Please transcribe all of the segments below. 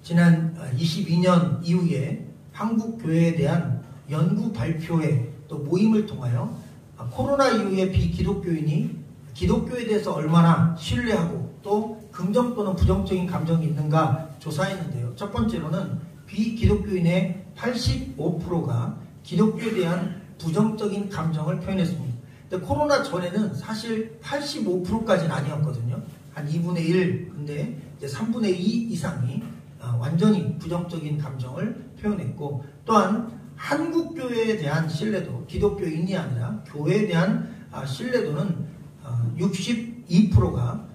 지난 22년 이후에 한국교회에 대한 연구 발표회 또 모임을 통하여 코로나 이후에 비기독교인이 기독교에 대해서 얼마나 신뢰하고 또 긍정 또는 부정적인 감정이 있는가 조사했는데요. 첫 번째로는 비기독교인의 85%가 기독교에 대한 부정적인 감정을 표현했습니다. 근데 코로나 전에는 사실 85%까지는 아니었거든요. 한 2분의 1, 근데 이제 3분의 2 이상이 완전히 부정적인 감정을 표현했고, 또한 한국교회에 대한 신뢰도, 기독교인이 아니라 교회에 대한 신뢰도는 62%가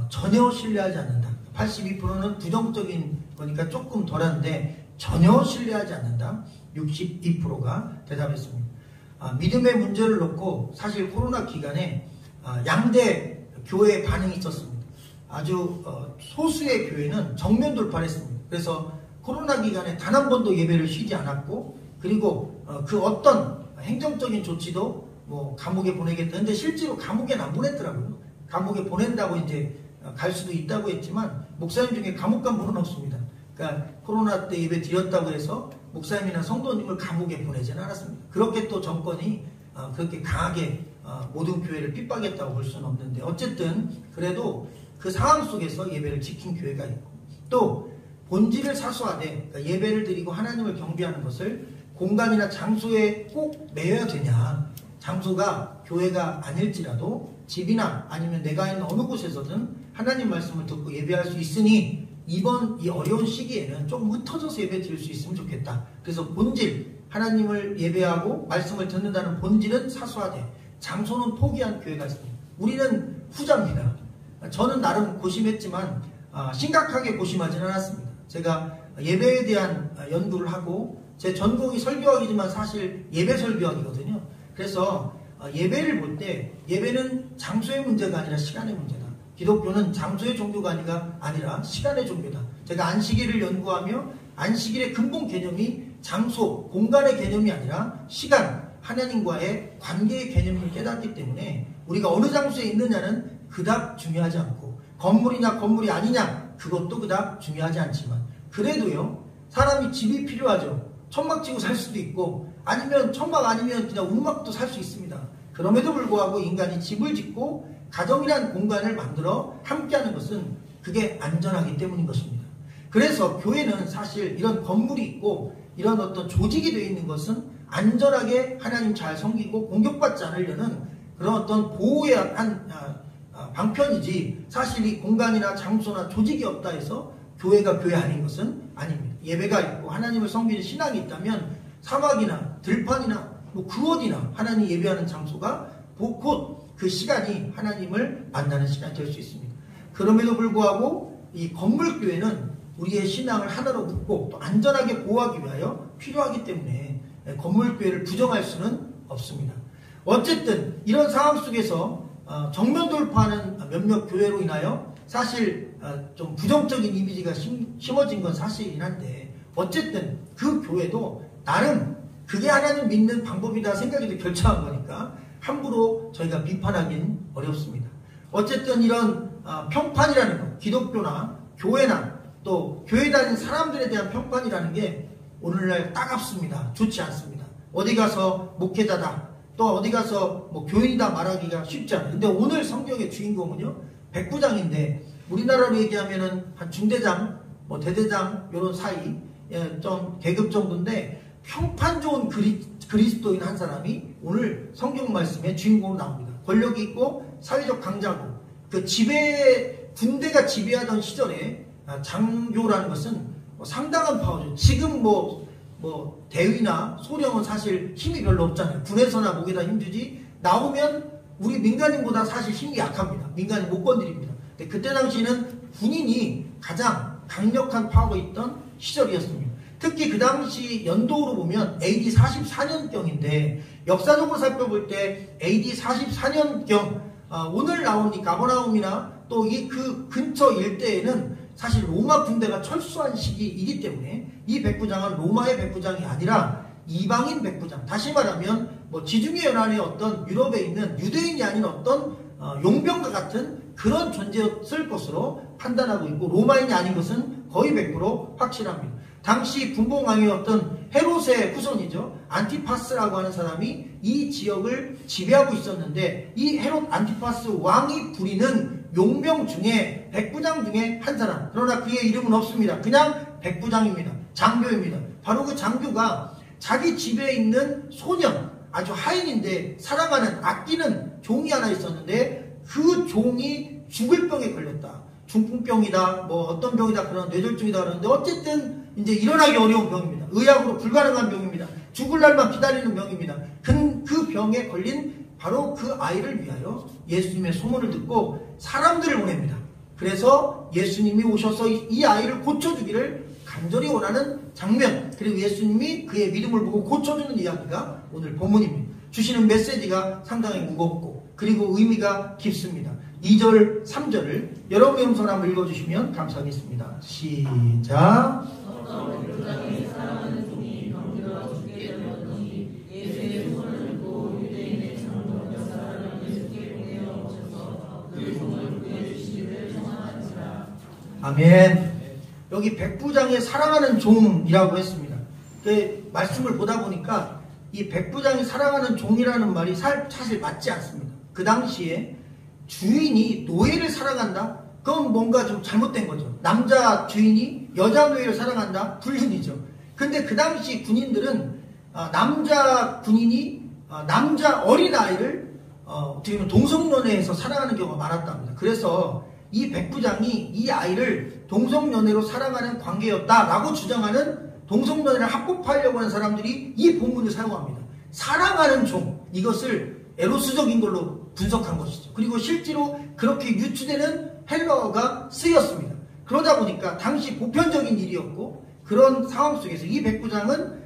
전혀 신뢰하지 않는다. 82%는 부정적인 거니까 조금 덜한데 전혀 신뢰하지 않는다. 62%가 대답했습니다. 믿음의 문제를 놓고 사실 코로나 기간에 양대 교회의 반응이 있었습니다. 아주 소수의 교회는 정면 돌파를 했습니다. 그래서 코로나 기간에 단 한 번도 예배를 쉬지 않았고, 그리고 그 어떤 행정적인 조치도 뭐 감옥에 보내겠다. 근데 실제로 감옥에 안 보냈더라고요. 감옥에 보낸다고 이제 갈 수도 있다고 했지만 목사님 중에 감옥 간 분은 없습니다. 그러니까 코로나 때 예배 드렸다고 해서 목사님이나 성도님을 감옥에 보내지는 않았습니다. 그렇게 또 정권이 그렇게 강하게 모든 교회를 핍박했다고 볼 수는 없는데, 어쨌든 그래도 그 상황 속에서 예배를 지킨 교회가 있고, 또 본질을 사수하되, 그러니까 예배를 드리고 하나님을 경배하는 것을 공간이나 장소에 꼭 매여야 되냐. 장소가 교회가 아닐지라도 집이나 아니면 내가 있는 어느 곳에서든 하나님 말씀을 듣고 예배할 수 있으니 이번 이 어려운 시기에는 좀 흩어져서 예배 드릴 수 있으면 좋겠다. 그래서 본질, 하나님을 예배하고 말씀을 듣는다는 본질은 사수하되 장소는 포기한 교회가 있습니다. 우리는 후자입니다. 저는 나름 고심했지만 심각하게 고심하지는 않았습니다. 제가 예배에 대한 연구를 하고, 제 전공이 설교학이지만 사실 예배 설교학이거든요. 그래서 예배를 볼 때 예배는 장소의 문제가 아니라 시간의 문제다. 기독교는 장소의 종교가 아니라 시간의 종교다. 제가 안식일을 연구하며 안식일의 근본 개념이 장소, 공간의 개념이 아니라 시간, 하나님과의 관계의 개념을 깨닫기 때문에 우리가 어느 장소에 있느냐는 그닥 중요하지 않고, 건물이냐 건물이 아니냐 그것도 그닥 중요하지 않지만, 그래도요 사람이 집이 필요하죠. 천막 지고 살 수도 있고, 아니면 천막 아니면 그냥 움막도 살 수 있습니다. 그럼에도 불구하고 인간이 집을 짓고 가정이라는 공간을 만들어 함께하는 것은 그게 안전하기 때문인 것입니다. 그래서 교회는 사실 이런 건물이 있고 이런 어떤 조직이 되어 있는 것은 안전하게 하나님 잘 섬기고 공격받지 않으려는 그런 어떤 보호의 한 방편이지, 사실 이 공간이나 장소나 조직이 없다 해서 교회가 교회 아닌 것은 아닙니다. 예배가 있고 하나님을 섬기는 신앙이 있다면 사막이나 들판이나 뭐 그 어디나 하나님 예배하는 장소가 곧 그 시간이 하나님을 만나는 시간이 될 수 있습니다. 그럼에도 불구하고 이 건물교회는 우리의 신앙을 하나로 묶고 또 안전하게 보호하기 위하여 필요하기 때문에 건물교회를 부정할 수는 없습니다. 어쨌든 이런 상황 속에서 정면 돌파하는 몇몇 교회로 인하여 사실 좀 부정적인 이미지가 심어진 건 사실이긴 한데, 어쨌든 그 교회도 나름 그게 하나님 믿는 방법이다 생각이 결정한 거니까 함부로 저희가 비판하기는 어렵습니다. 어쨌든 이런 평판이라는 것, 기독교나 교회나 또 교회 다니는 사람들에 대한 평판이라는 게 오늘날 따갑습니다. 좋지 않습니다. 어디 가서 목회자다, 또 어디 가서 뭐 교인이다 말하기가 쉽지 않아요. 근데 오늘 성경의 주인공은요 백부장인데, 우리나라로 얘기하면은 한 중대장, 뭐 대대장 요런 사이 좀 계급 정도인데, 평판 좋은 그리스도인 한 사람이 오늘 성경 말씀의 주인공으로 나옵니다. 권력이 있고 사회적 강자고, 그 군대가 지배하던 시절에 장교라는 것은 상당한 파워죠. 지금 뭐 대위나 소령은 사실 힘이 별로 없잖아요. 군에서나 목에다 힘주지, 나오면 우리 민간인보다 사실 힘이 약합니다. 민간인 못 건드립니다. 근데 그때 당시에는 군인이 가장 강력한 파워가 있던 시절이었습니다. 특히 그 당시 연도로 보면 AD 44년경인데, 역사적으로 살펴볼 때 AD 44년경 오늘 나온 이 가버나움이나 또 이 그 근처 일대에는 사실 로마 군대가 철수한 시기이기 때문에 이 백부장은 로마의 백부장이 아니라 이방인 백부장, 다시 말하면 뭐 지중해 연안의 어떤 유럽에 있는 유대인이 아닌 어떤 용병과 같은 그런 존재였을 것으로 판단하고 있고, 로마인이 아닌 것은 거의 100% 확실합니다. 당시 분봉왕이었던 헤롯의 후손이죠. 안티파스라고 하는 사람이 이 지역을 지배하고 있었는데 이 헤롯 안티파스 왕이 부리는 용병 중에 백부장 중에 한 사람. 그러나 그의 이름은 없습니다. 그냥 백부장입니다. 장교입니다. 바로 그 장교가 자기 집에 있는 소년, 아주 하인인데 사랑하는 아끼는 종이 하나 있었는데 그 종이 죽을 병에 걸렸다. 중풍병이다, 뭐 어떤 병이다, 그런 뇌졸중이다 그러는데 어쨌든 이제 일어나기 어려운 병입니다. 의학으로 불가능한 병입니다. 죽을 날만 기다리는 병입니다. 그 병에 걸린 바로 그 아이를 위하여 예수님의 소문을 듣고 사람들을 보냅니다. 그래서 예수님이 오셔서 이 아이를 고쳐주기를 간절히 원하는 장면, 그리고 예수님이 그의 믿음을 보고 고쳐주는 이야기가 오늘 본문입니다. 주시는 메시지가 상당히 무겁고 그리고 의미가 깊습니다. 2절, 3절을 여러분의 음성을 한번 읽어주시면 감사하겠습니다. 시작. 아멘. 여기 백부장의 사랑하는 종이라고 했습니다. 그 말씀을 보다 보니까 이 백부장이 사랑하는 종이라는 말이 사실 맞지 않습니다. 그 당시에 주인이 노예를 사랑한다? 그건 뭔가 좀 잘못된 거죠. 남자 주인이 여자 노예를 사랑한다? 불륜이죠. 근데 그 당시 군인들은 남자 군인이 남자 어린아이를 어떻게 보면 동성연애해서 사랑하는 경우가 많았답니다. 그래서 이 백부장이 이 아이를 동성연애로 사랑하는 관계였다라고 주장하는 동성연애를 합법화하려고 하는 사람들이 이 본문을 사용합니다. 사랑하는 종, 이것을 에로스적인 걸로 분석한 것이죠. 그리고 실제로 그렇게 유추되는 헬라어가 쓰였습니다. 그러다 보니까 당시 보편적인 일이었고 그런 상황 속에서 이 백부장은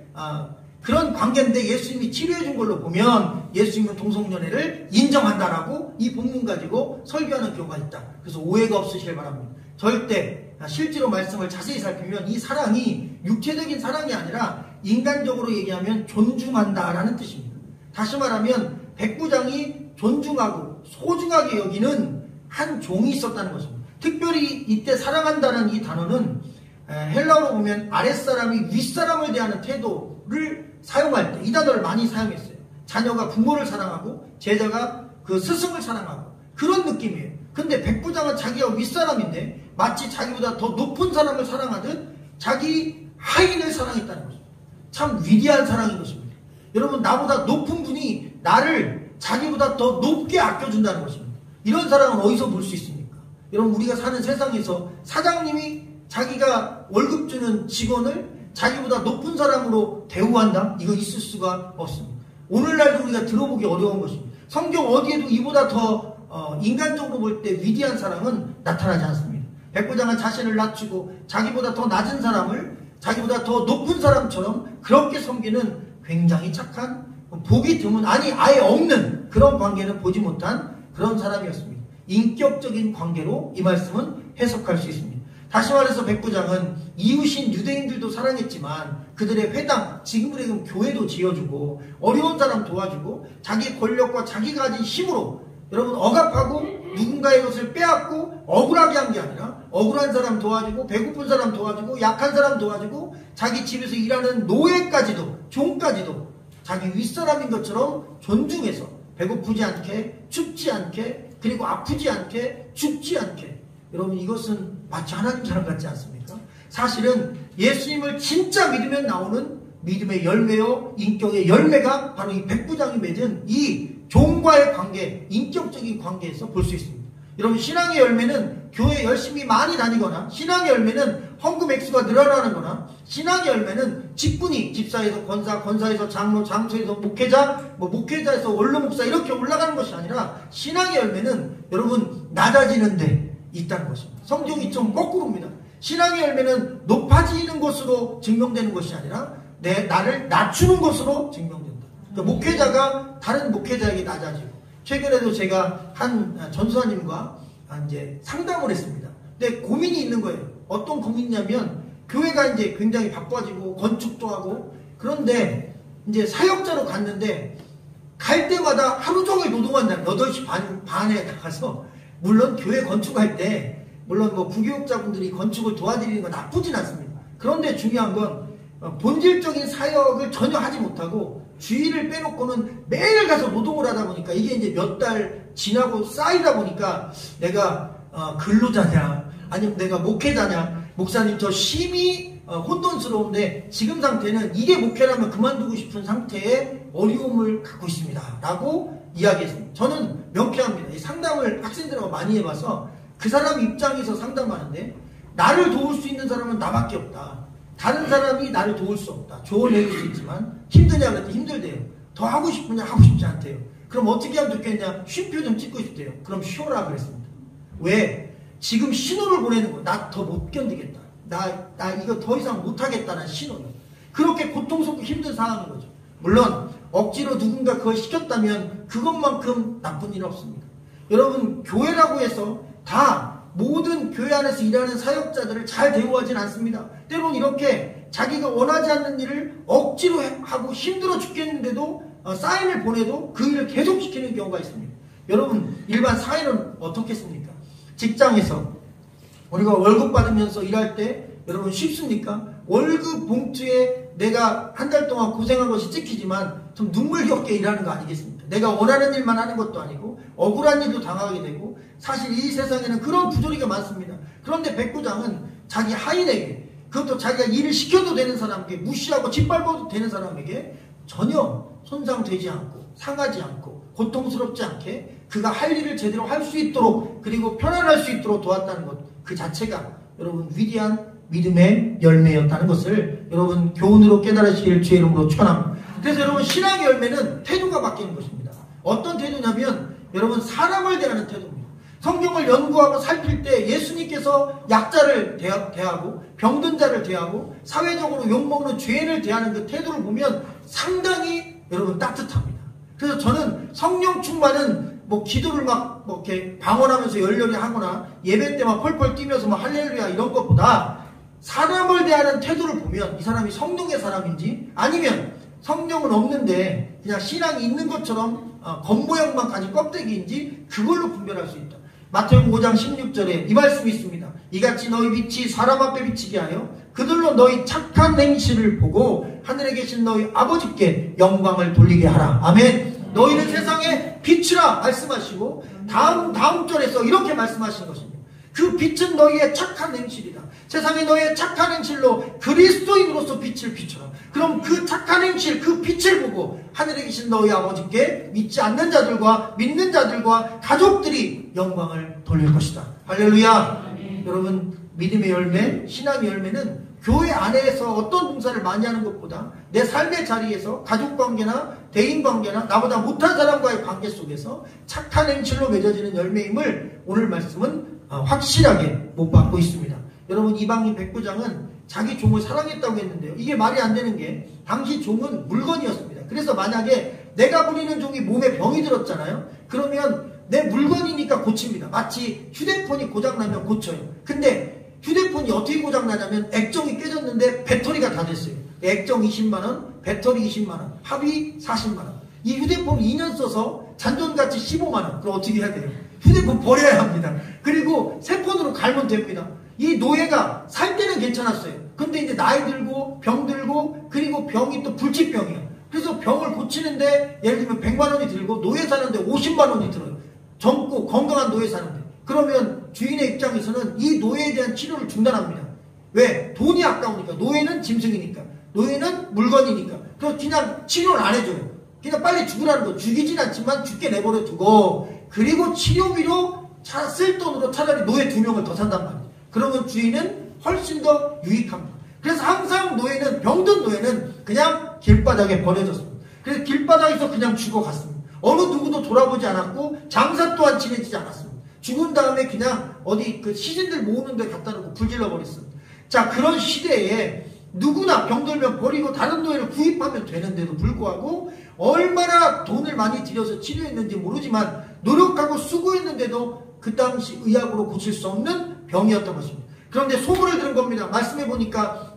그런 관계인데 예수님이 치료해 준 걸로 보면 예수님은 동성연애를 인정한다라고 이 본문 가지고 설교하는 경우가 있다. 그래서 오해가 없으시길 바랍니다. 절대 실제로 말씀을 자세히 살피면 이 사랑이 육체적인 사랑이 아니라 인간적으로 얘기하면 존중한다라는 뜻입니다. 다시 말하면 백부장이 존중하고 소중하게 여기는 한 종이 있었다는 것입니다. 특별히 이때 사랑한다는 이 단어는 헬라어로 보면 아랫사람이 윗사람을 대하는 태도를 사용할 때 이 단어를 많이 사용했어요. 자녀가 부모를 사랑하고 제자가 그 스승을 사랑하고 그런 느낌이에요. 근데 백부장은 자기가 윗사람인데 마치 자기보다 더 높은 사람을 사랑하듯 자기 하인을 사랑했다는 것입니다. 참 위대한 사랑인 것입니다. 여러분, 나보다 높은 분이 나를 자기보다 더 높게 아껴준다는 것입니다. 이런 사랑은 어디서 볼 수 있습니까? 여러분, 우리가 사는 세상에서 사장님이 자기가 월급 주는 직원을 자기보다 높은 사람으로 대우한다? 이거 있을 수가 없습니다. 오늘날도 우리가 들어보기 어려운 것입니다. 성경 어디에도 이보다 더 인간적으로 볼 때 위대한 사랑은 나타나지 않습니다. 백부장은 자신을 낮추고 자기보다 더 낮은 사람을 자기보다 더 높은 사람처럼 그렇게 섬기는 굉장히 착한, 보기 드문, 아니 아예 없는 그런 관계는 보지 못한 그런 사람이었습니다. 인격적인 관계로 이 말씀은 해석할 수 있습니다. 다시 말해서 백부장은 이웃인 유대인들도 사랑했지만 그들의 회당, 지금으로 얘기하면 교회도 지어주고 어려운 사람 도와주고 자기 권력과 자기가 가진 힘으로 여러분 억압하고 누군가의 것을 빼앗고 억울하게 한 게 아니라 억울한 사람 도와주고 배고픈 사람 도와주고 약한 사람 도와주고 자기 집에서 일하는 노예까지도 종까지도 자기 윗사람인 것처럼 존중해서 배고프지 않게 춥지 않게 그리고 아프지 않게 죽지 않게. 여러분, 이것은 마치 하나님 사람 같지 않습니까? 사실은 예수님을 진짜 믿으면 나오는 믿음의 열매요 인격의 열매가 바로 이 백부장이 맺은 이 종과의 관계, 인격적인 관계에서 볼 수 있습니다. 여러분, 신앙의 열매는 교회 열심히 많이 다니거나 신앙의 열매는 헌금 액수가 늘어나는 거나 신앙의 열매는 직분이 집사에서 권사, 권사에서 장로, 장소에서 목회자, 목회자에서 원로 목사 이렇게 올라가는 것이 아니라 신앙의 열매는 여러분 낮아지는 데 있다는 것입니다. 성경이 좀 거꾸로입니다. 신앙의 열매는 높아지는 것으로 증명되는 것이 아니라 나를 낮추는 것으로 증명된다. 그러니까 목회자가 다른 목회자에게 낮아지고, 최근에도 제가 한 전수사님과 이제 상담을 했습니다. 근데 고민이 있는 거예요. 어떤 고민이냐면 교회가 이제 굉장히 바빠지고 건축도 하고 그런데 이제 사역자로 갔는데 갈 때마다 하루 종일 노동한다. 8시 반에 나가서 물론 교회 건축할 때 물론 뭐 부교육자분들이 건축을 도와드리는 건 나쁘진 않습니다. 그런데 중요한 건 본질적인 사역을 전혀 하지 못하고 주일을 빼놓고는 매일 가서 노동을 하다 보니까 이게 이제 몇 달 지나고 쌓이다 보니까 내가 근로자냐 아니면 내가 목회자냐, 목사님 저 심히 혼돈스러운데 지금 상태는 이게 목회라면 그만두고 싶은 상태에 어려움을 갖고 있습니다 라고 이야기했습니다. 저는 명쾌합니다. 이 상담을 학생들하고 많이 해봐서 그 사람 입장에서 상담하는데 나를 도울 수 있는 사람은 나밖에 없다. 다른 사람이 나를 도울 수 없다. 조언해줄 수 있지만 힘드냐 그랬더니 힘들대요. 더 하고 싶으냐 하고 싶지 않대요. 그럼 어떻게 하면 좋겠냐? 쉼표 좀 찍고 싶대요. 그럼 쉬어라 그랬습니다. 왜? 지금 신호를 보내는 거야. 나 더 못 견디겠다. 나 이거 더 이상 못하겠다는 신호를. 그렇게 고통스럽고 힘든 상황인 거죠. 물론 억지로 누군가 그걸 시켰다면 그것만큼 나쁜 일은 없습니다. 여러분 교회라고 해서 다 모든 교회 안에서 일하는 사역자들을 잘 대우하진 않습니다. 때론 이렇게 자기가 원하지 않는 일을 억지로 하고 힘들어 죽겠는데도 사인을 보내도 그 일을 계속시키는 경우가 있습니다. 여러분 일반 사회는 어떻겠습니까? 직장에서 우리가 월급 받으면서 일할 때 여러분 쉽습니까? 월급 봉투에 내가 한 달 동안 고생한 것이 찍히지만 좀 눈물겹게 일하는 거 아니겠습니까? 내가 원하는 일만 하는 것도 아니고 억울한 일도 당하게 되고 사실 이 세상에는 그런 부조리가 많습니다. 그런데 백부장은 자기 하인에게 그것도 자기가 일을 시켜도 되는 사람에게 무시하고 짓밟아도 되는 사람에게 전혀 손상되지 않고 상하지 않고 고통스럽지 않게 그가 할 일을 제대로 할 수 있도록 그리고 편안할 수 있도록 도왔다는 것 그 자체가 여러분 위대한 믿음의 열매였다는 것을 여러분 교훈으로 깨달으시기를 주의 이름으로 축원합니다. 그래서 여러분 신앙의 열매는 태도가 바뀌는 것입니다. 어떤 태도냐면 여러분 사람을 대하는 태도입니다. 성경을 연구하고 살필 때 예수님께서 약자를 대하고 병든 자를 대하고 사회적으로 욕먹는 죄인을 대하는 그 태도를 보면 상당히 여러분 따뜻합니다. 그래서 저는 성령 충만은 뭐 기도를 막 뭐 이렇게 방언하면서 열렬히 하거나 예배 때 막 펄펄 뛰면서 막 할렐루야 이런 것보다 사람을 대하는 태도를 보면 이 사람이 성령의 사람인지 아니면 성령은 없는데 그냥 신앙이 있는 것처럼 겉모양만 가진 껍데기인지 그걸로 분별할 수 있다. 마태복음 5장 16절에 이 말씀이 있습니다. 이같이 너희 빛이 사람 앞에 비치게 하여 그들로 너희 착한 행실을 보고 하늘에 계신 너희 아버지께 영광을 돌리게 하라. 아멘. 너희는 세상에 빛이라 말씀하시고 다음 절에서 이렇게 말씀하시는 것입니다. 그 빛은 너희의 착한 행실이다. 세상에 너희의 착한 행실로 그리스도인으로서 빛을 비춰라. 그럼 그 착한 행실, 그 빛을 보고 하늘에 계신 너희 아버지께 믿지 않는 자들과 믿는 자들과 가족들이 영광을 돌릴 것이다. 할렐루야. 여러분 믿음의 열매, 신앙의 열매는 교회 안에서 어떤 봉사를 많이 하는 것보다 내 삶의 자리에서 가족관계나 대인관계나 나보다 못한 사람과의 관계 속에서 착한 행실로 맺어지는 열매임을 오늘 말씀은 확실하게 못 받고 있습니다. 여러분 이방인 백부장은 자기 종을 사랑했다고 했는데요. 이게 말이 안 되는 게 당시 종은 물건이었습니다. 그래서 만약에 내가 부리는 종이 몸에 병이 들었잖아요. 그러면 내 물건이니까 고칩니다. 마치 휴대폰이 고장나면 고쳐요. 근데 휴대폰이 어떻게 고장나냐면 액정이 깨졌는데 배터리가 다 됐어요. 액정 20만원, 배터리 20만원, 합의 40만원. 이 휴대폰 2년 써서 잔존가치 15만원. 그럼 어떻게 해야 돼요? 휴대폰 버려야 합니다. 그리고 새 폰으로 갈면 됩니다. 이 노예가 살 때는 괜찮았어요. 근데 이제 나이 들고 병 들고 그리고 병이 또 불치병이에요. 그래서 병을 고치는데 예를 들면 100만원이 들고 노예 사는데 50만원이 들어요. 젊고 건강한 노예 사는데. 그러면 주인의 입장에서는 이 노예에 대한 치료를 중단합니다. 왜? 돈이 아까우니까. 노예는 짐승이니까. 노예는 물건이니까. 그래서 그냥 치료를 안 해줘요. 그냥 빨리 죽으라는 거. 죽이진 않지만 죽게 내버려 두고 그리고 치료비로 쓸 돈으로 차라리 노예 2명을 더 산단 말이에요. 그러면 주인은 훨씬 더 유익합니다. 그래서 항상 노예는 병든 노예는 그냥 길바닥에 버려졌습니다. 그래서 길바닥에서 그냥 죽어갔습니다. 어느 누구도 돌아보지 않았고 장사 또한 지내지지 않았습니다. 죽은 다음에 그냥 어디 그 시신들 모으는 데 갖다 놓고 불질러 버렸습니다. 자, 그런 시대에 누구나 병들면 버리고 다른 노예를 구입하면 되는데도 불구하고 얼마나 돈을 많이 들여서 치료했는지 모르지만 노력하고 수고했는데도 그 당시 의학으로 고칠 수 없는 병이었던 것입니다. 그런데 소문을 들은 겁니다. 말씀해 보니까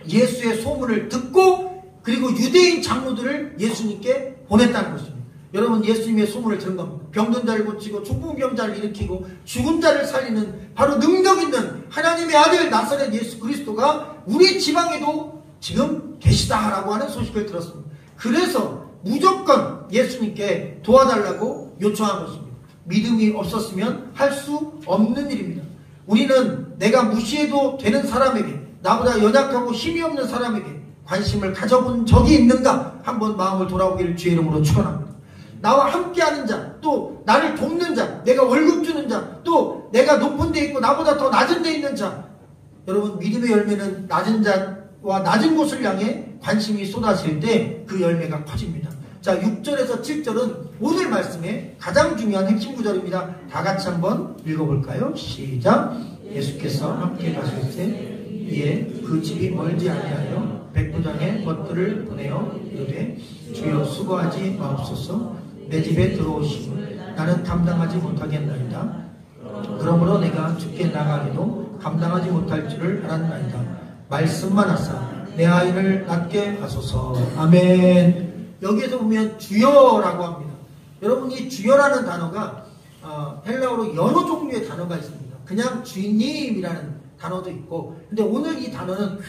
예수의 소문을 듣고 그리고 유대인 장로들을 예수님께 보냈다는 것입니다. 여러분 예수님의 소문을 들은 겁니다. 병든 자를 고치고 죽은 병자를 일으키고 죽은 자를 살리는 바로 능력 있는 하나님의 아들 나사렛 예수 그리스도가 우리 지방에도 지금 계시다라고 하는 소식을 들었습니다. 그래서 무조건 예수님께 도와달라고 요청한 것입니다. 믿음이 없었으면 할 수 없는 일입니다. 우리는 내가 무시해도 되는 사람에게, 나보다 연약하고 힘이 없는 사람에게 관심을 가져본 적이 있는가? 한번 마음을 돌아보기를 주의 이름으로 축원합니다. 나와 함께하는 자, 또 나를 돕는 자, 내가 월급 주는 자, 또 내가 높은 데 있고 나보다 더 낮은 데 있는 자. 여러분 믿음의 열매는 낮은 자와 낮은 곳을 향해 관심이 쏟아질 때 그 열매가 커집니다. 자, 6절에서 7절은 오늘 말씀의 가장 중요한 핵심 구절입니다. 다 같이 한번 읽어볼까요? 시작. 예수께서 함께 가실 때 이에 그 집이 멀지 아니하여 백부장의 벗들을 보내어 이르되 주여 수고하지 마옵소서. 내 집에 들어오시면 나는 감당하지 못하겠나이다. 그러므로 내가 주께 나가기도 감당하지 못할 줄을 알았나이다. 말씀만 하사 내 아이를 낫게 하소서. 아멘. 여기에서 보면 주여라고 합니다. 여러분 이 주여라는 단어가 헬라어로 여러 종류의 단어가 있습니다. 그냥 주님이라는 단어도 있고, 근데 오늘 이 단어는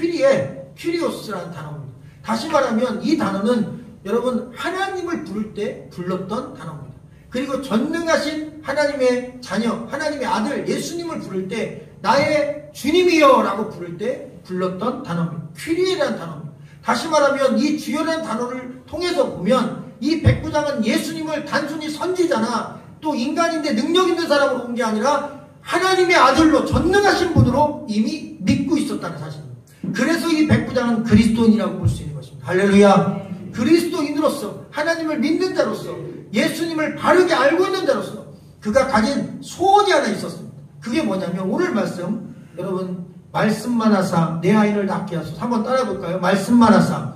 퀴리오스라는 단어입니다. 다시 말하면 이 단어는 여러분 하나님을 부를 때 불렀던 단어입니다. 그리고 전능하신 하나님의 자녀, 하나님의 아들 예수님을 부를 때 나의 주님이여 라고 부를 때 불렀던 단어입니다. 퀴리에라는 단어입니다. 다시 말하면 이 주여라는 단어를 통해서 보면 이 백부장은 예수님을 단순히 선지자나 또 인간인데 능력 있는 사람으로 본 게 아니라 하나님의 아들로 전능하신 분으로 이미 믿고 있었다는 사실입니다. 그래서 이 백부장은 그리스도인이라고 볼 수 있는 것입니다. 할렐루야. 그리스도인으로서 하나님을 믿는 자로서 예수님을 바르게 알고 있는 자로서 그가 가진 소원이 하나 있었습니다. 그게 뭐냐면 오늘 말씀, 여러분 말씀만 하사 내 아이를 낫게 하소서. 한번 따라 볼까요? 말씀만 하사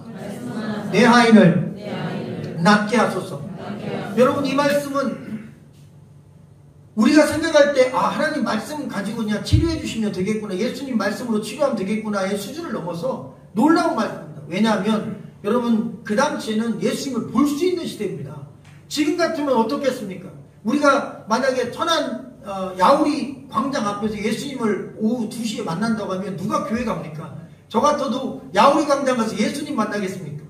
내 아이를 낫게 하소서. 여러분 이 말씀은 우리가 생각할 때 하나님 말씀 가지고 그냥 치료해 주시면 되겠구나, 예수님 말씀으로 치료하면 되겠구나의 수준을 넘어서 놀라운 말씀입니다. 왜냐하면 여러분 그 당시에는 예수님을 볼 수 있는 시대입니다. 지금 같으면 어떻겠습니까? 우리가 만약에 천안 야우리 광장 앞에서 예수님을 오후 2시에 만난다고 하면 누가 교회 갑니까? 저 같아도 야우리 광장 가서 예수님 만나겠습니까?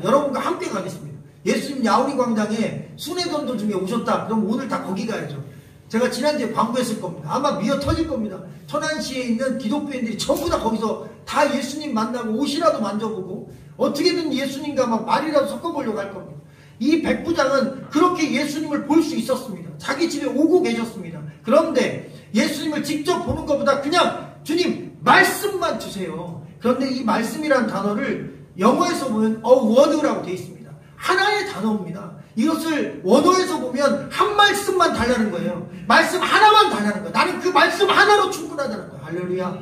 여러분과 함께 가겠습니다. 예수님 야우리 광장에 순회전도 중에 오셨다. 그럼 오늘 다 거기 가야죠. 제가 지난주에 광고했을 겁니다. 아마 미어 터질 겁니다. 천안시에 있는 기독교인들이 전부 다 거기서 다 예수님 만나고 옷이라도 만져보고 어떻게든 예수님과 막 말이라도 섞어보려고 할 겁니다. 이 백부장은 그렇게 예수님을 볼 수 있었습니다. 자기 집에 오고 계셨습니다. 그런데 예수님을 직접 보는 것보다 그냥 주님 말씀만 주세요. 그런데 이 말씀이라는 단어를 영어에서 보면 word라고 되어 있습니다. 하나의 단어입니다. 이것을 원어에서 보면 한 말씀만 달라는 거예요. 말씀 하나만 달라는 거예요. 나는 그 말씀 하나로 충분하다는 거예요. 할렐루야.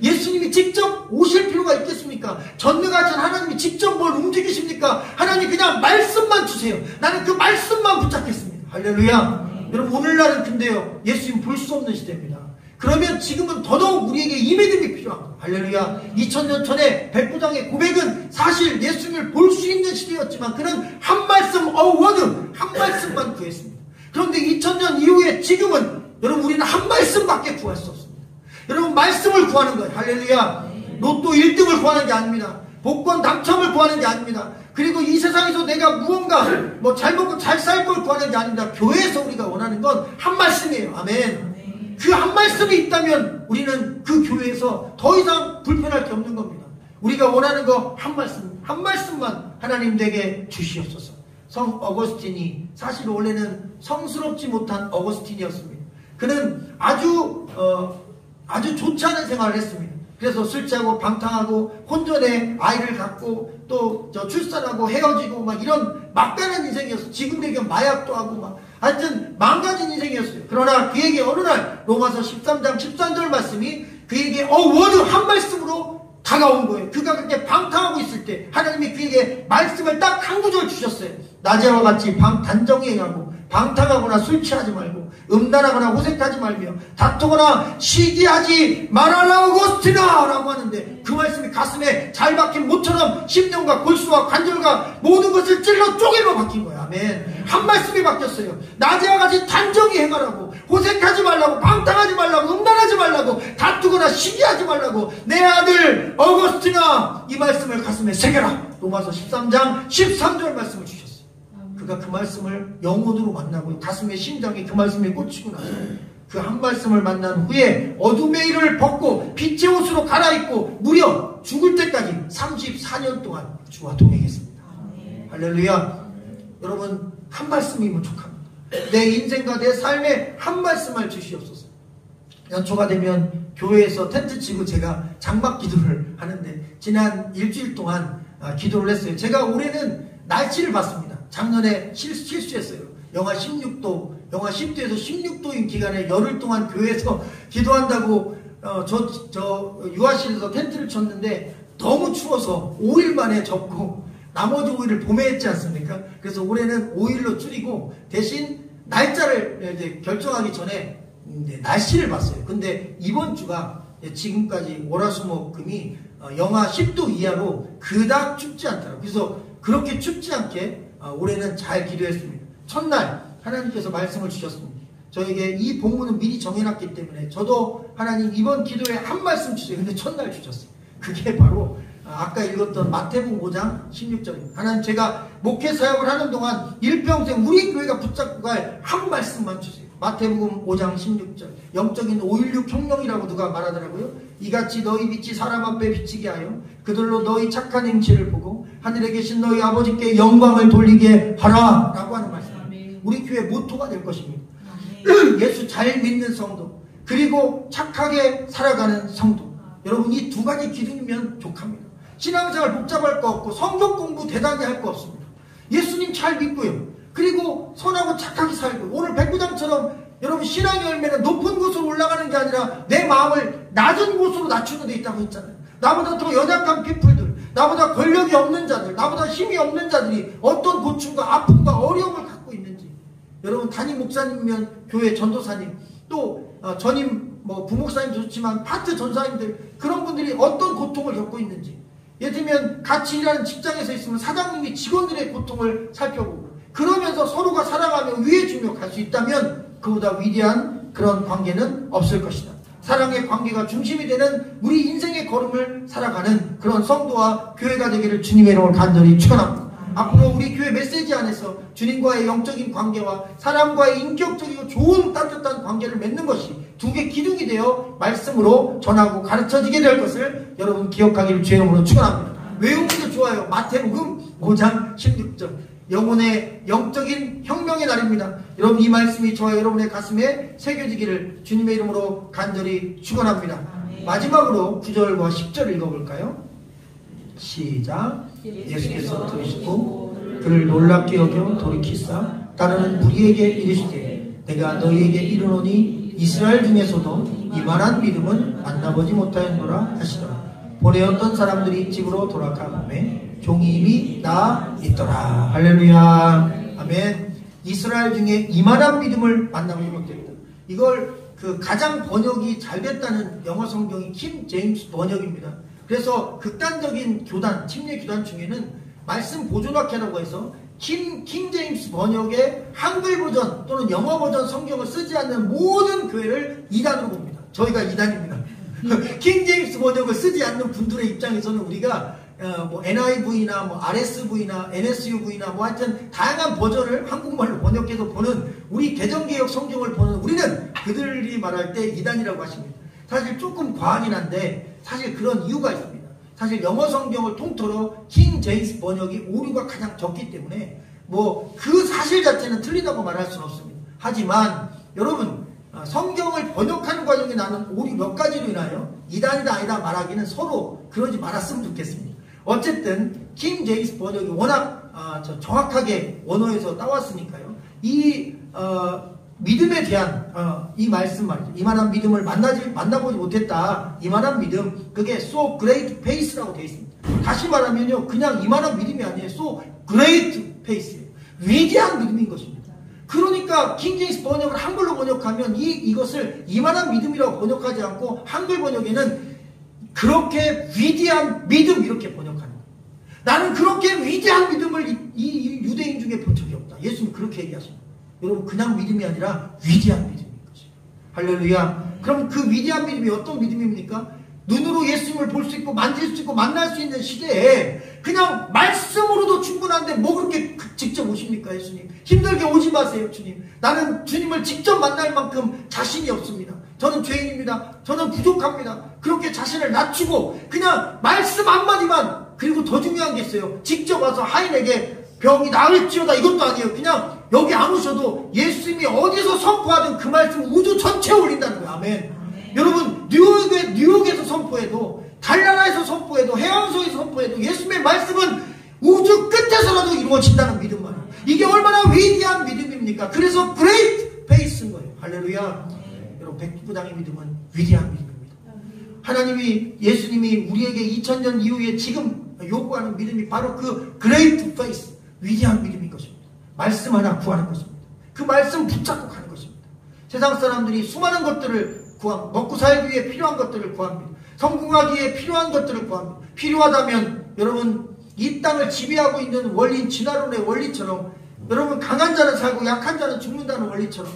예수님이 직접 오실 필요가 있겠습니까? 전능하신 하나님이 직접 뭘 움직이십니까? 하나님 그냥 말씀만 주세요. 나는 그 말씀만 붙잡겠습니다. 할렐루야. 여러분 오늘날은 근데요 예수님 볼 수 없는 시대입니다. 그러면 지금은 더더욱 우리에게 이 믿음이 필요합니다. 할렐루야. 2000년 전에 백부장의 고백은 사실 예수님을 볼 수 있는 시대였지만 그는 한 말씀 한 말씀만 구했습니다. 그런데 2000년 이후에 지금은 여러분 우리는 한 말씀밖에 구할 수 없습니다. 여러분 말씀을 구하는 거예요. 할렐루야. 로또 1등을 구하는 게 아닙니다. 복권 당첨을 구하는 게 아닙니다. 그리고 이 세상에서 내가 무언가 잘 먹고 잘 살 걸 구하는 게 아닙니다. 교회에서 우리가 원하는 건 한 말씀이에요. 아멘. 그 한 말씀이 있다면 우리는 그 교회에서 더 이상 불편할 게 없는 겁니다. 우리가 원하는 거 한 말씀만 하나님 내게 주시옵소서. 성 어거스틴이 사실 원래는 성스럽지 못한 어거스틴이었습니다. 그는 아주 좋지 않은 생활을 했습니다. 그래서 술 취하고 방탕하고 혼전에 아이를 갖고 또 출산하고 헤어지고 막 이런 막다른 인생이었어요. 지금 얘기하면 마약도 하고 막 하여튼 망가진 인생이었어요. 그러나 그에게 어느 날 로마서 13장 13절 말씀이 그에게 워드 한 말씀으로 다가온 거예요. 그가 그렇게 방탕하고 있을 때 하나님이 그에게 말씀을 딱 한 구절 주셨어요. 낮에와 같이 단정히 하고 방탕하거나 술 취하지 말고 음란하거나 호색하지 말며 다투거나 시기하지 말아라 오거스티나 라고 하는데 그 말씀이 가슴 가슴에 잘 박힌 못처럼 심령과 골수와 관절과 모든 것을 찔러 쪼개로 박힌 거야. 아멘. 한 말씀이 바뀌었어요. 낮에와 같이 단정히 행하라고, 호색하지 말라고, 방탕하지 말라고, 음란하지 말라고, 다투거나 시기하지 말라고. 내 아들 어거스틴아, 이 말씀을 가슴에 새겨라. 로마서 13장 13절 말씀을 주셨어요. 그가 그 말씀을 영혼으로 만나고 가슴에 심장에 그 말씀에 꽂히고 나서 그 한 말씀을 만난 후에 어둠의 일을 벗고 빛의 옷으로 갈아입고 무려 죽을 때까지 34년 동안 주와 동행했습니다. 할렐루야. 여러분, 한 말씀이면 족합니다. 내 인생과 내 삶에 한 말씀을 주시옵소서. 연초가 되면 교회에서 텐트 치고 제가 장막 기도를 하는데 지난 일주일 동안 기도를 했어요. 제가 올해는 날씨를 봤습니다. 작년에 실수했어요. 영하 16도, 영하 10도에서 16도인 기간에 열흘 동안 교회에서 기도한다고 저 유아실에서 텐트를 쳤는데 너무 추워서 5일 만에 접고 나머지 5일을 봄에 했지 않습니까? 그래서 올해는 5일로 줄이고 대신 날짜를 이제 결정하기 전에 날씨를 봤어요. 근데 이번 주가 지금까지 월화수목금이 영하 10도 이하로 그닥 춥지 않더라고요. 그래서 그렇게 춥지 않게 올해는 잘 기도했습니다. 첫날 하나님께서 말씀을 주셨습니다. 저에게 이 본문은 미리 정해놨기 때문에 저도 하나님 이번 기도에 한 말씀 주세요. 근데 첫날 주셨어요. 그게 바로 아까 읽었던 마태복음 5장 16절입니다. 하나님, 제가 목회 사역을 하는 동안 일평생 우리 교회가 붙잡고 갈 한 말씀만 주세요. 마태복음 5장 16절. 영적인 5.16 혁명이라고 누가 말하더라고요. 이같이 너희 빛이 사람 앞에 비치게 하여 그들로 너희 착한 행실을 보고 하늘에 계신 너희 아버지께 영광을 돌리게 하라 라고 하는 말씀. 우리 교회 모토가 될 것입니다. 예수 잘 믿는 성도, 그리고 착하게 살아가는 성도. 여러분, 이 두 가지 기준이면 족합니다. 신앙생활 복잡할 거 없고 성경 공부 대단히 할 거 없습니다. 예수님 잘 믿고요. 그리고 선하고 착하게 살고, 오늘 백부장처럼 여러분 신앙의 열매는 높은 곳으로 올라가는 게 아니라 내 마음을 낮은 곳으로 낮추는 데 있다고 했잖아요. 나보다 더 연약한 피플들, 나보다 권력이 없는 자들, 나보다 힘이 없는 자들이 어떤 고충과 아픔과 어려움을 갖고 있는지, 여러분 담임 목사님이면 교회 전도사님, 또 전임 부목사님도 좋지만 파트 전사님들, 그런 분들이 어떤 고통을 겪고 있는지, 예를 들면 같이 일하는 직장에서 있으면 사장님이 직원들의 고통을 살펴보고 그러면서 서로가 살아가며 위해주며 갈 수 있다면 그보다 위대한 그런 관계는 없을 것이다. 사랑의 관계가 중심이 되는 우리 인생의 걸음을 살아가는 그런 성도와 교회가 되기를 주님의 이름으로 간절히 축원합니다. 앞으로 우리 교회 메시지 안에서 주님과의 영적인 관계와 사람과의 인격적이고 좋은 따뜻한 관계를 맺는 것이 두 개 기둥이 되어 말씀으로 전하고 가르쳐지게 될 것을 여러분 기억하기를 주의 이름으로 축원합니다. 외우기도 좋아요. 마태복음 5장 16절. 영혼의 영적인 혁명의 날입니다. 여러분, 이 말씀이 저와 여러분의 가슴에 새겨지기를 주님의 이름으로 간절히 축원합니다. 마지막으로 9절과 10절 읽어볼까요? 시작. 예수께서 들으시고 그를 놀랍게 여겨 돌이키사 따르는 무리에게 이르시되 내가 너희에게 이르노니 이스라엘 중에서도 이만한 믿음은 만나보지 못하였노라 하시더라. 보내었던 사람들이 집으로 돌아가매 종이 이미 나 있더라. 할렐루야. 아멘. 이스라엘 중에 이만한 믿음을 만나보지 못했다. 이걸 가장 번역이 잘 됐다는 영어 성경이 킴 제임스 번역입니다. 그래서 극단적인 교단, 침례 교단 중에는 말씀 보존학회라고 해서 킹 제임스 번역의 한글 버전 또는 영어 버전 성경을 쓰지 않는 모든 교회를 이단으로 봅니다. 저희가 이단입니다. 킹 제임스 번역을 쓰지 않는 분들의 입장에서는 우리가 NIV나 RSV나 NSUV나 하여튼 다양한 버전을 한국말로 번역해서 보는 우리 개정개혁 성경을 보는 우리는 그들이 말할 때 이단이라고 하십니다. 사실 조금 과하긴 한데 사실 그런 이유가 있습니다. 사실 영어 성경을 통틀어 킹 제임스 번역이 오류가 가장 적기 때문에 그 사실 자체는 틀리다고 말할 수는 없습니다. 하지만 여러분, 성경을 번역하는 과정에 나는 오류 몇 가지로 인하여 이단이다 아니다 말하기는 서로 그러지 말았으면 좋겠습니다. 어쨌든 킹 제임스 번역이 워낙 정확하게 원어에서 따왔으니까요. 이 믿음에 대한 이 말씀 말이죠. 이만한 믿음을 만나보지 못했다. 이만한 믿음, 그게 so great faith라고 되어 있습니다. 다시 말하면요, 그냥 이만한 믿음이 아니에요. so great faith, 위대한 믿음인 것입니다. 그러니까 킹 제임스 번역을 한글로 번역하면 이것을 이만한 믿음이라고 번역하지 않고 한글 번역에는 그렇게 위대한 믿음 이렇게 번역하는 거예요. 나는 그렇게 위대한 믿음을 이 유대인 중에 본 적이 없다. 예수님 그렇게 얘기하십니다. 여러분 그냥 믿음이 아니라 위대한 믿음인 것이에요. 할렐루야. 그럼 그 위대한 믿음이 어떤 믿음입니까? 눈으로 예수님을 볼 수 있고 만질 수 있고 만날 수 있는 시대에 그냥 말씀으로도 충분한데 뭐 그렇게 직접 오십니까? 예수님 힘들게 오지 마세요. 주님 나는 주님을 직접 만날 만큼 자신이 없습니다. 저는 죄인입니다. 저는 부족합니다. 그렇게 자신을 낮추고 그냥 말씀 한마디만, 그리고 더 중요한 게 있어요. 직접 와서 하인에게 병이 나을지어다 이것도 아니에요. 그냥 여기 안 오셔도 예수님이 어디서 선포하든 그 말씀 우주 전체에 올린다는 거예요. 아멘. 여러분 뉴욕에서 선포해도, 달나라에서 선포해도, 해양소에서 선포해도 예수님의 말씀은 우주 끝에서라도 이루어진다는 믿음만. 이게 얼마나 위대한 믿음입니까? 그래서 great faith인 거예요. 할렐루야. 여러분 백부장의 믿음은 위대한 믿음입니다. 하나님이, 예수님이 우리에게 2000년 이후에 지금 요구하는 믿음이 바로 그 great faith, 위대한 믿음인 것입니다. 말씀 하나 구하는 것입니다. 그 말씀 붙잡고 가는 것입니다. 세상 사람들이 수많은 것들을 먹고 살기 위해 필요한 것들을 구합니다. 성공하기에 필요한 것들을 구합니다. 필요하다면 여러분 이 땅을 지배하고 있는 원리인 진화론의 원리처럼, 여러분 강한 자는 살고 약한 자는 죽는다는 원리처럼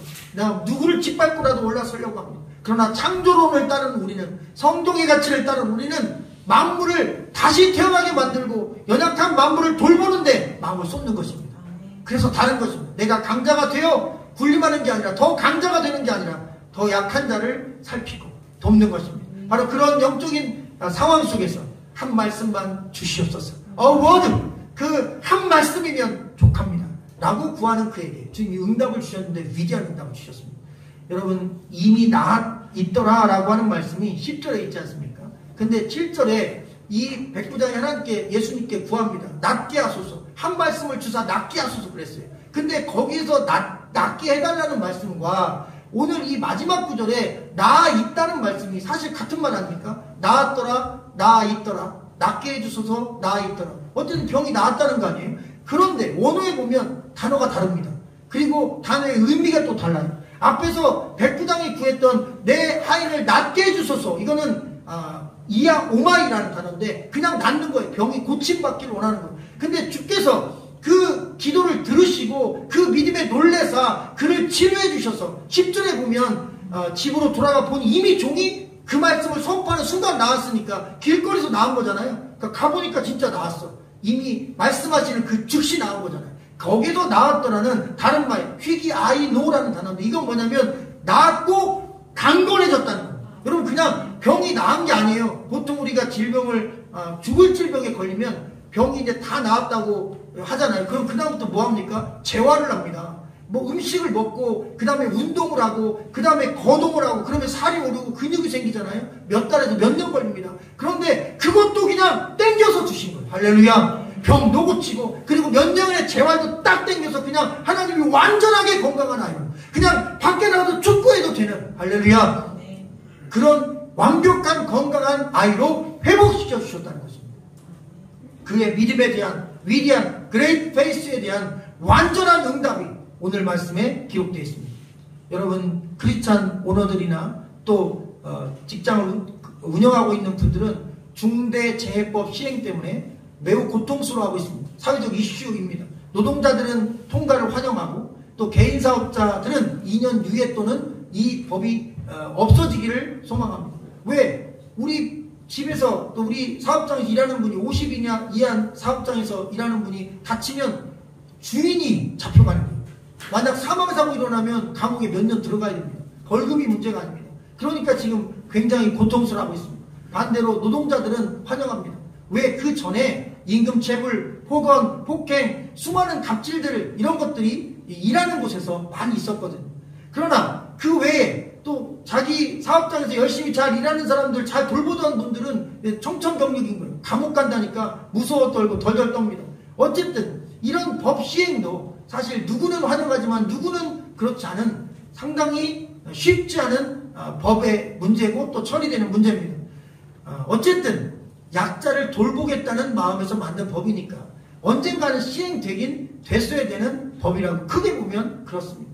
누구를 짓밟고라도 올라서려고 합니다. 그러나 창조론을 따르는 우리는, 성경의 가치를 따르는 우리는 만물을 다시 태어나게 만들고 연약한 만물을 돌보는데 마음을 쏟는 것입니다. 그래서 다른 것입니다. 내가 강자가 되어 군림하는 게 아니라, 더 강자가 되는 게 아니라 더 약한 자를 살피고 돕는 것입니다. 바로 그런 영적인 상황 속에서 한 말씀만 주시옵소서. word, 그 한 말씀이면 족합니다 라고 구하는 그에게 주님이 응답을 주셨는데 위대한 응답을 주셨습니다. 여러분 이미 나 있더라 라고 하는 말씀이 10절에 있지 않습니까? 근데 7절에 이 백부장이 하나님께, 예수님께 구합니다. 낫게 하소서. 한 말씀을 주사 낫게 하소서 그랬어요. 근데 거기서 낫게 해달라는 말씀과 오늘 이 마지막 구절에 나 있다는 말씀이 사실 같은 말 아닙니까? 나았더라, 나 있더라, 낫게 해주소서, 나 있더라. 어쨌든 병이 나았다는 거 아니에요? 그런데 원어에 보면 단어가 다릅니다. 그리고 단어의 의미가 또 달라요. 앞에서 백부장이 구했던 내 하인을 낫게 해주소서, 이거는 오마이라는 단어인데 그냥 낫는 거예요. 병이 고침받기를 원하는 거예요. 근데 주께서 그 기도를 들으시고 그 믿음에 놀래사 그를 치료해 주셔서 10절에 보면 집으로 돌아가 보니 이미 종이 그 말씀을 선포하는 순간 나왔으니까 길거리에서 나온 거잖아요. 그러니까 가보니까 진짜 나왔어. 이미 말씀하시는 그 즉시 나온 거잖아요. 거기서 나왔더라는 다른 말, 휘기아이노라는 단어인데 이건 뭐냐면 나았고 강건해졌다는 거예요. 여러분 그냥 병이 나은 게 아니에요. 보통 우리가 질병을 죽을 질병에 걸리면 병이 이제 다 나았다고 하잖아요. 그럼 그다음부터 뭐 합니까? 재활을 합니다. 뭐 음식을 먹고 그 다음에 운동을 하고 그 다음에 거동을 하고 그러면 살이 오르고 근육이 생기잖아요. 몇 달에서 몇 년 걸립니다. 그런데 그것도 그냥 땡겨서 주신 거예요. 할렐루야. 병도 고치고 그리고 몇 년의 재활도 딱 땡겨서 그냥 하나님이 완전하게 건강한 아이로, 그냥 밖에 나가서 축구해도 되는, 할렐루야, 그런 완벽한 건강한 아이로 회복시켜 주셨다는 것입니다. 그의 믿음에 대한 위대한 그레이트 페이스에 대한 완전한 응답이 오늘 말씀에 기록되어 있습니다. 여러분 크리스찬 오너들이나 또 직장을 운영하고 있는 분들은 중대재해법 시행 때문에 매우 고통스러워하고 있습니다. 사회적 이슈입니다. 노동자들은 통과를 환영하고 또 개인사업자들은 2년 유예 또는 이 법이 없어지기를 소망합니다. 왜? 우리 집에서 또 우리 사업장에서 일하는 분이 50인 이하 사업장에서 일하는 분이 다치면 주인이 잡혀가는 거예요. 만약 사망사고 일어나면 감옥에 몇 년 들어가야 됩니다. 벌금이 문제가 아닙니다. 그러니까 지금 굉장히 고통스러워하고 있습니다. 반대로 노동자들은 환영합니다. 왜? 그 전에 임금체불, 폭언, 폭행, 수많은 갑질들 이런 것들이 일하는 곳에서 많이 있었거든요. 그러나 그 외에 또 자기 사업장에서 열심히 잘 일하는 사람들, 잘 돌보던 분들은 청천벽력인 거예요. 감옥 간다니까 무서워 떨고 덜덜 떱니다. 어쨌든 이런 법 시행도 사실 누구는 환영하지만 누구는 그렇지 않은, 상당히 쉽지 않은 법의 문제고 또 처리되는 문제입니다. 어쨌든 약자를 돌보겠다는 마음에서 만든 법이니까 언젠가는 시행되긴 됐어야 되는 법이라고 크게 보면 그렇습니다.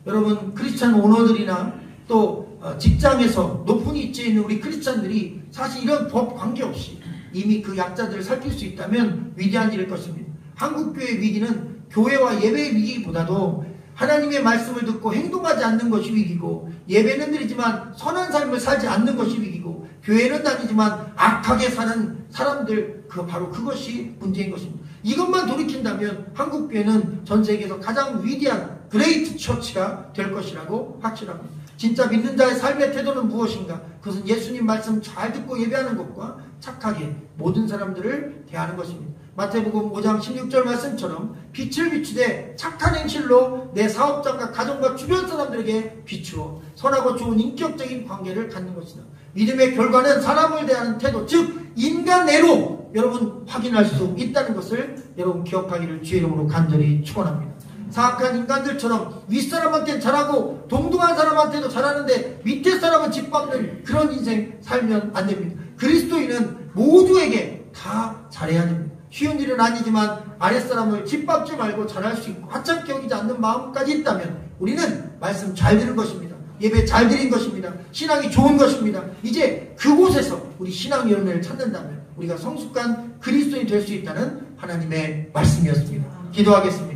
여러분 크리스찬 오너들이나 또 직장에서 높은 위치에 있는 우리 크리스찬들이 사실 이런 법 관계없이 이미 그 약자들을 살필 수 있다면 위대한 일일 것입니다. 한국교회의 위기는 교회와 예배의 위기보다도 하나님의 말씀을 듣고 행동하지 않는 것이 위기고, 예배는 드리지만 선한 삶을 살지 않는 것이 위기고, 교회는 다니지만 악하게 사는 사람들, 바로 그것이 문제인 것입니다. 이것만 돌이킨다면 한국교회는 전 세계에서 가장 위대한 그레이트 처치가 될 것이라고 확실합니다. 진짜 믿는 자의 삶의 태도는 무엇인가? 그것은 예수님 말씀 잘 듣고 예배하는 것과 착하게 모든 사람들을 대하는 것입니다. 마태복음 5장 16절 말씀처럼 빛을 비추되 착한 행실로 내 사업장과 가정과 주변 사람들에게 비추어 선하고 좋은 인격적인 관계를 갖는 것이다. 믿음의 결과는 사람을 대하는 태도, 즉 인간애로 여러분 확인할 수 있다는 것을 여러분 기억하기를 주의 이름으로 간절히 축원합니다. 사악한 인간들처럼 윗사람한테는 잘하고 동등한 사람한테도 잘하는데 밑에 사람은 짓밟는 그런 인생 살면 안 됩니다. 그리스도인은 모두에게 다 잘해야 됩니다. 쉬운 일은 아니지만 아랫사람을 짓밟지 말고 잘할 수 있고 하찮게 여기지 않는 마음까지 있다면 우리는 말씀 잘 들은 것입니다. 예배 잘 드린 것입니다. 신앙이 좋은 것입니다. 이제 그곳에서 우리 신앙 열매를 찾는다면 우리가 성숙한 그리스도인이 될 수 있다는 하나님의 말씀이었습니다. 기도하겠습니다.